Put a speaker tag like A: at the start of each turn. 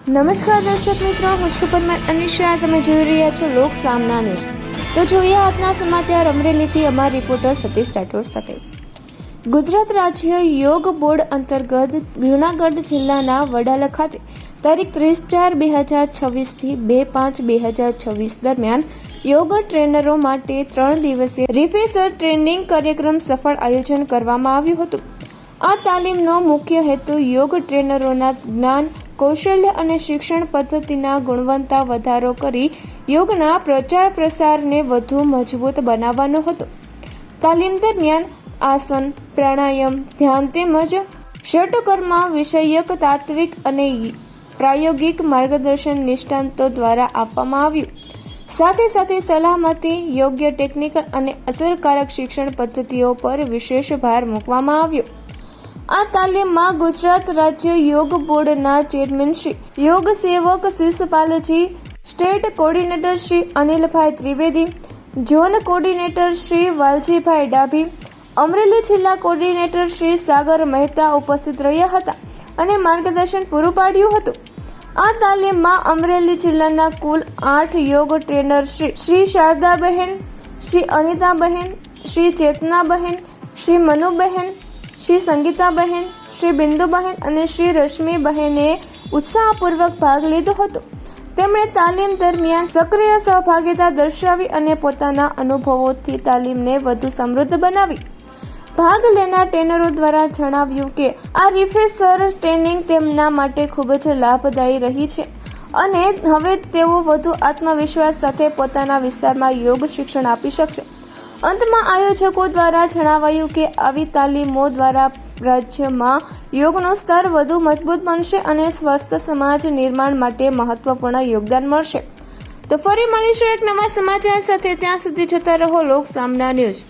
A: નમસ્કાર દર્શક મિત્રો, હું છું પરમાર અનિશા. તમે જોઈ રહ્યા છો લોક સામના ન્યૂઝ. તો જોઈએ આજના સમાચાર અમરેલીથી અમારા રિપોર્ટર સતીશ રાઠોડ સાથે. ગુજરાત રાજ્ય યોગ બોર્ડ અંતર્ગત જૂનાગઢ જિલ્લાના વડાલા ખાતે તારીખ 30/4/2026 થી 2/5/2026 દરમિયાન યોગ ટ્રેનરો માટે 3 દિવસીય રિફ્રેશર ટ્રેનિંગ કાર્યક્રમ સફળ આયોજન કરવામાં આવ્યું હતું. આ તાલીમનો મુખ્ય હેતુ યોગ ટ્રેનરોના જ્ઞાન, કૌશલ્ય અને શિક્ષણ પદ્ધતિના ગુણવત્તા વધારો કરી યોગના પ્રચાર પ્રસારને વધુ મજબૂત બનાવવાનો હતો. તાલીમ દરમિયાન આસન, પ્રાણાયામ, ધ્યાન તેમજ ષટકર્મ વિષયક તાત્વિક અને પ્રાયોગિક માર્ગદર્શન નિષ્ણાતો દ્વારા આપવામાં આવ્યું. સાથે સાથે સલામતી, યોગ્ય ટેકનિકલ અને અસરકારક શિક્ષણ પદ્ધતિઓ પર વિશેષ ભાર મૂકવામાં આવ્યો. આ તાલીમમાં ગુજરાત રાજ્ય યોગ બોર્ડના ચેરમેન શ્રી યોગ સેવક શિષપાલજી, સ્ટેટ કોર્ડિનેટર શ્રી અનિલભાઈ ત્રિવેદી, ઝોન કોર્ડિનેટર શ્રી વાલજીભાઈ ડાભી, અમરેલી જિલ્લા કોર્ડિનેટર શ્રી સાગર મહેતા ઉપસ્થિત રહ્યા હતા અને માર્ગદર્શન પૂરું પાડ્યું હતું. આ તાલીમમાં અમરેલી જિલ્લાના કુલ 8 યોગ ટ્રેનર શ્રી શારદાબહેન, શ્રી અનિતાબહેન, શ્રી ચેતનાબહેન, શ્રી મનુબહેન, શ્રી સંગીતાબહેન, શ્રી બિંદુબહેન અને શ્રી રશ્મિબહેને ઉત્સાહપૂર્વક ભાગ લીધો હતો. તેમણે તાલીમ દરમિયાન સક્રિય સહભાગિતા દર્શાવી અને પોતાના અનુભવોથી તાલીમને વધુ સમૃદ્ધ બનાવી. ભાગ લેનાર ટ્રેનરો દ્વારા જણાવ્યું કે આ રિફ્રેશર ટ્રેનિંગ તેમના માટે ખૂબ જ લાભદાયી રહી છે અને હવે તેઓ વધુ આત્મવિશ્વાસ સાથે પોતાના વિસ્તારમાં યોગ શિક્ષણ આપી શકશે. અંતમાં આયોજકો દ્વારા જણાવાયું કે આવી તાલીમો દ્વારા રાજ્યમાં યોગનું સ્તર વધુ મજબૂત બનશે અને સ્વસ્થ સમાજ નિર્માણ માટે મહત્વપૂર્ણ યોગદાન મળશે. તો ફરી મળીશું એક નવા સમાચાર સાથે. ત્યાં સુધી જોતા રહો લોક સામના ન્યૂઝ.